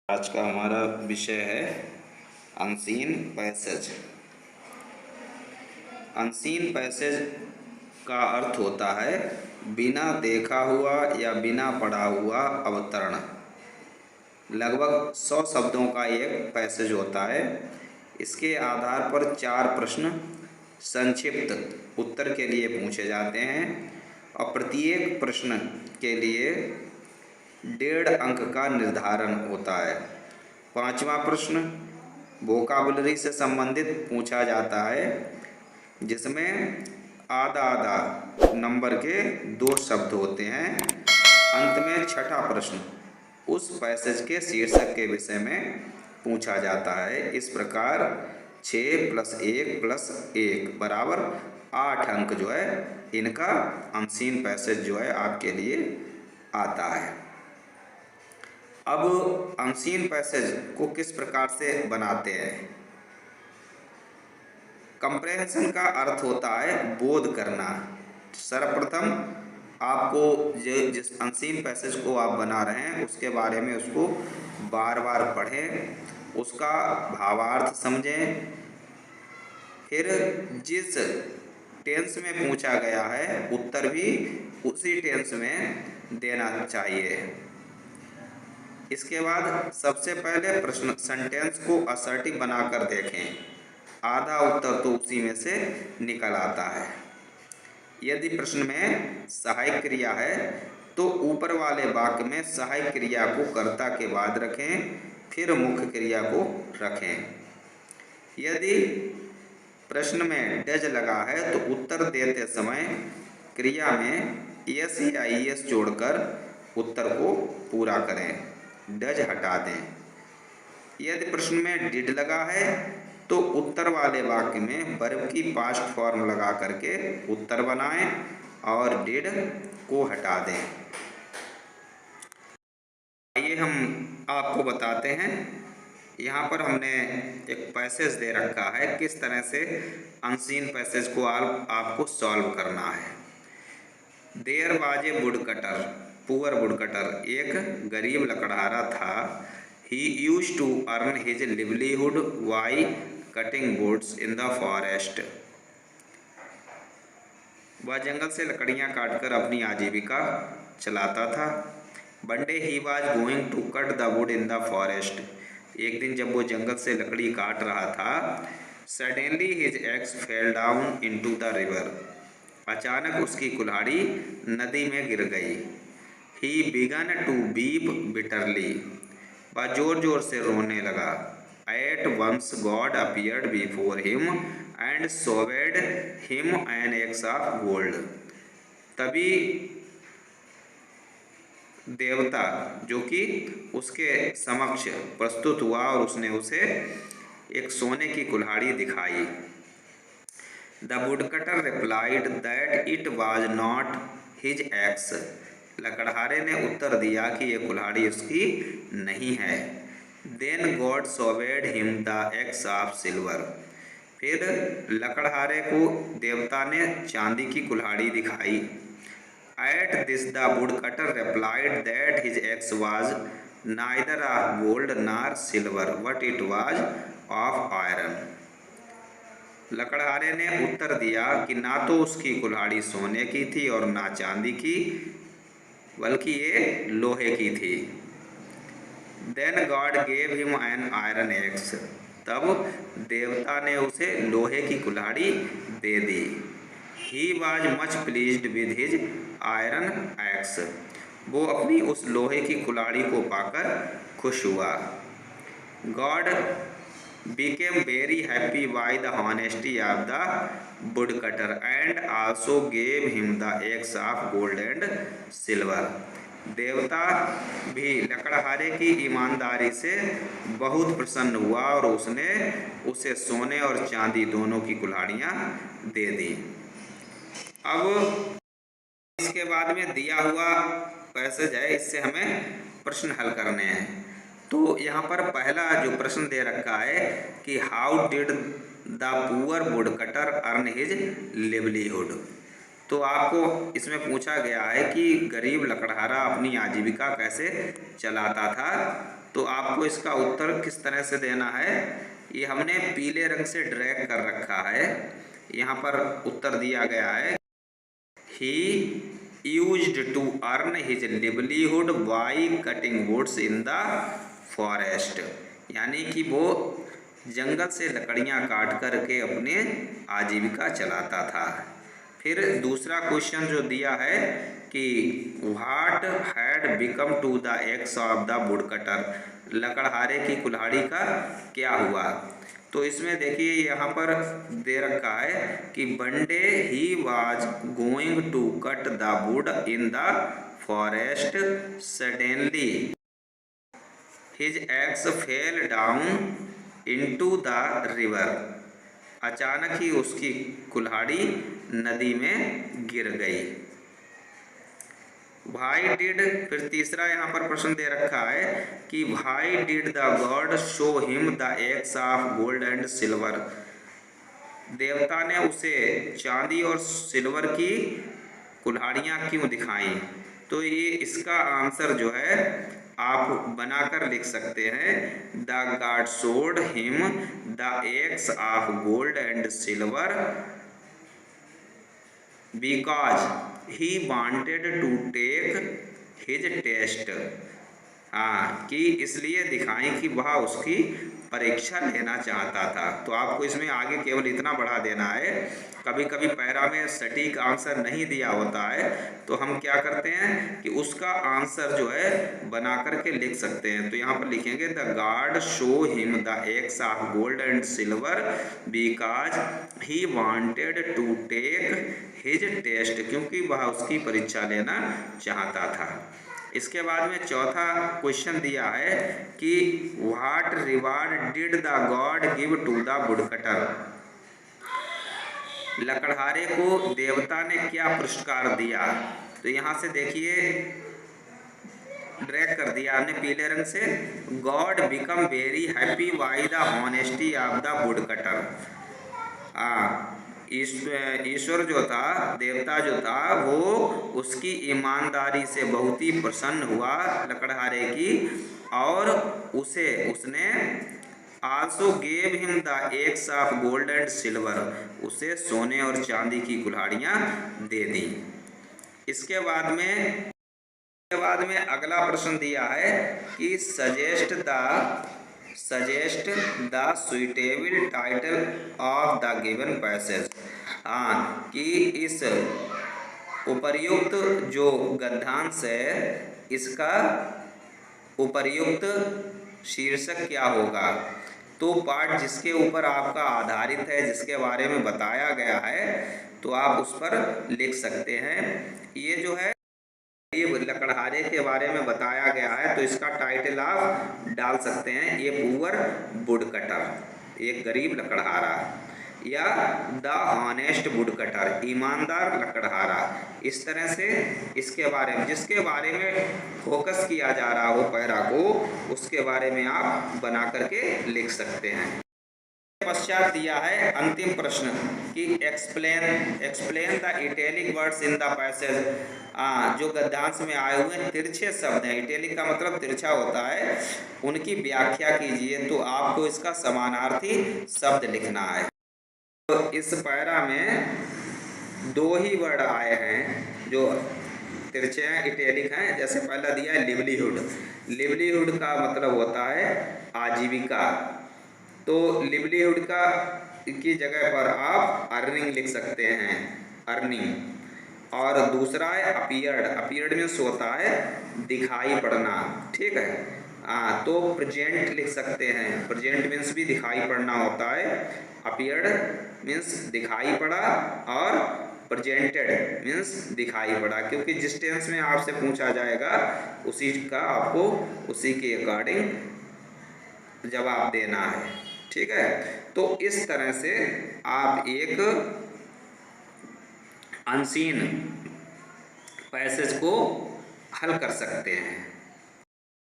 आज का हमारा विषय है अनसीन पैसेज। अनसीन पैसेज का अर्थ होता है बिना देखा हुआ या बिना पढ़ा हुआ अवतरण। लगभग 100 शब्दों का एक पैसेज होता है। इसके आधार पर 4 प्रश्न संक्षिप्त उत्तर के लिए पूछे जाते हैं और प्रत्येक प्रश्न के लिए 1.5 अंक का निर्धारण होता है। 5वां प्रश्न वोकाबुलरी से संबंधित पूछा जाता है, जिसमें आधा आधा नंबर के 2 शब्द होते हैं। अंत में 6ठा प्रश्न उस पैसेज के शीर्षक के विषय में पूछा जाता है। इस प्रकार 6 + 1 + 1 बराबर 8 अंक जो है इनका अनसीन पैसेज जो है आपके लिए आता है। अब अनसीन पैसेज को किस प्रकार से बनाते हैं? कंप्रेहेंशन का अर्थ होता है बोध करना। सर्वप्रथम आपको जिस अनसीन पैसेज को आप बना रहे हैं उसके बारे में उसको बार बार पढ़ें, उसका भावार्थ समझें, फिर जिस टेंस में पूछा गया है उत्तर भी उसी टेंस में देना चाहिए। इसके बाद सबसे पहले प्रश्न सेंटेंस को असर्टिव बनाकर देखें। आधा उत्तर तो उसी में से निकल आता है। यदि प्रश्न में सहायक क्रिया है तो ऊपर वाले वाक्य में सहायक क्रिया को कर्ता के बाद रखें, फिर मुख्य क्रिया को रखें। यदि प्रश्न में डज लगा है तो उत्तर देते समय क्रिया में एस या ईएस जोड़कर उत्तर को पूरा करें, डज हटा दें। यदि प्रश्न में डिड लगा है तो उत्तर वाले वाक्य में वर्ब की पास्ट फॉर्म लगा करके उत्तर बनाएं और डिड को हटा दें। आइए हम आपको बताते हैं। यहाँ पर हमने एक पैसेज दे रखा है, किस तरह से अनसीन पैसेज को आपको सॉल्व करना है। There was a wood cutter, poor wood cutter, एक गरीब लकड़हारा था। He used to earn his livelihood by cutting woods in the forest. वह जंगल से लकड़ियाँ काटकर अपनी आजीविका चलाता था। One day he was going to cut the wood in the forest. एक दिन जब वो जंगल से लकड़ी काट रहा था, suddenly his axe fell down into the river. अचानक उसकी कुल्हाड़ी नदी में गिर गई। He began to weep bitterly. वह जोर जोर से रोने लगा। At once god appeared before him and showed him an axe of gold. तभी देवता जो कि उसके समक्ष प्रस्तुत हुआ और उसने उसे एक सोने की कुल्हाड़ी दिखाई। The woodcutter replied that it was not his axe. लकड़हारे ने उत्तर दिया कि यह कुल्हाड़ी उसकी नहीं है। Then god showed him the axe of silver. फिर लकड़हारे को देवता ने चांदी की कुल्हाड़ी दिखाई। At this the woodcutter replied that his axe was neither of gold nor silver, but it was of iron. लकड़हारे ने उत्तर दिया कि ना तो उसकी कुल्हाड़ी सोने की थी और ना चांदी की, बल्कि ये लोहे की थी। Then God gave him an iron axe. तब देवता ने उसे लोहे की कुल्हाड़ी दे दी। He was much pleased with his iron axe. वो अपनी उस लोहे की कुल्हाड़ी को पाकर खुश हुआ। God became very happy by the honesty of the woodcutter and also gave him the axe of gold and silver. देवता भी लकड़हारे की ईमानदारी से बहुत प्रसन्न हुआ और उसने उसे सोने और चांदी दोनों की कुल्हाड़ियाँ दे दी। अब इसके बाद में दिया हुआ पैसेज है, इससे हमें प्रश्न हल करने हैं। तो यहाँ पर पहला जो प्रश्न दे रखा है कि how did the poor wood cutter earn his livelihood. तो आपको इसमें पूछा गया है कि गरीब लकड़हारा अपनी आजीविका कैसे चलाता था। तो आप आपको इसका उत्तर किस तरह से देना है, ये हमने पीले रंग से ड्रैग कर रखा है। यहाँ पर उत्तर दिया गया है, he used to earn his livelihood by cutting woods in the forest, यानी कि वो जंगल से लकड़ियाँ काट करके अपने आजीविका चलाता था। फिर दूसरा क्वेश्चन जो दिया है कि what had become to the axe of the woodcutter, लकड़हारे की कुल्हाड़ी का क्या हुआ। तो इसमें देखिए यहाँ पर दे रखा है कि one day he was going to cut the wood in the forest, suddenly his axe fell down into the river, अचानक ही उसकी कुल्हाड़ी नदी में गिर गई। भाई डिड, फिर तीसरा यहाँ पर प्रश्न दे रखा है कि भाई did the god show him the axe of gold and silver, देवता ने उसे चांदी और सिल्वर की कुल्हाड़ियाँ क्यों दिखाई। तो ये इसका आंसर जो है आप बनाकर लिख सकते हैं, the god showed him the axe of gold and silver because he wanted to take his test. हाँ, कि इसलिए दिखाएं कि वह उसकी परीक्षा लेना चाहता था। तो आपको इसमें आगे केवल इतना बढ़ा देना है, कभी कभी पैरा में सटीक आंसर नहीं दिया होता है तो हम क्या करते हैं कि उसका आंसर जो है बना करके लिख सकते हैं। तो यहाँ पर लिखेंगे the god show him the axe of gold and silver because he wanted to take his test, क्योंकि वह उसकी परीक्षा लेना चाहता था। इसके बाद में चौथा क्वेश्चन दिया है कि what reward did the god give to the woodcutter, लकड़हारे को देवता ने क्या पुरस्कार दिया। तो यहाँ से देखिए ड्रैग कर दिया हमने पीले रंग से, god become very happy by the honesty of the woodcutter. ईश्वर जो था, देवता जो था, वो उसकी ईमानदारी से बहुत ही प्रसन्न हुआ लकड़हारे की, और उसने also gave him the axe of gold and silver, उसे सोने और चांदी की कुल्हाड़ियाँ दे दी। इसके बाद में अगला प्रश्न दिया है कि suggest the suitable title of the given passage. हाँ, कि इस उपर्युक्त जो गद्यांश है इसका उपर्युक्त शीर्षक क्या होगा। तो पाठ जिसके ऊपर आपका आधारित है, जिसके बारे में बताया गया है, तो आप उस पर लिख सकते हैं। ये जो है ये लकड़हारे के बारे में बताया गया है, तो इसका टाइटल आप डाल सकते हैं, ए पुअर वुडकटर, एक गरीब लकड़हारा, या द हॉनेस्ट वुडकटर, ईमानदार लकड़हारा। इस तरह से इसके बारे में, जिसके बारे में फोकस किया जा रहा हो पैरा को, उसके बारे में आप बना करके लिख सकते हैं। पश्चात दिया है अंतिम प्रश्न कि explain the italic words in the passage. जो गद्यांश में आए हुए तिरछे शब्द हैं, इटैलिक का मतलब तिरछा होता है, उनकी व्याख्या कीजिए। तो आपको इसका समानार्थी शब्द लिखना है। तो इस पैरा में दो ही वर्ड आए हैं जो तिरछे हैं, इटैलिक हैं। जैसे पहला दिया है लिवलीहुड। लिवलीहुड का मतलब होता है आजीविका, तो लिवलीहुड की जगह पर आप अर्निंग लिख सकते हैं, अर्निंग। और दूसरा है अपीयर्ड। अपीयर्ड मीन्स होता है दिखाई पड़ना, ठीक है। तो प्रेजेंट लिख सकते हैं, प्रेजेंट मीन्स भी दिखाई पड़ना होता है। अपीयर्ड मीन्स दिखाई पड़ा, और प्रेजेंटेड मीन्स दिखाई पड़ा, क्योंकि जिस टेंस में आपसे पूछा जाएगा उसी का आपको उसी के अकॉर्डिंग जवाब देना है, ठीक है। तो इस तरह से आप एक अनसीन पैसेज को हल कर सकते हैं।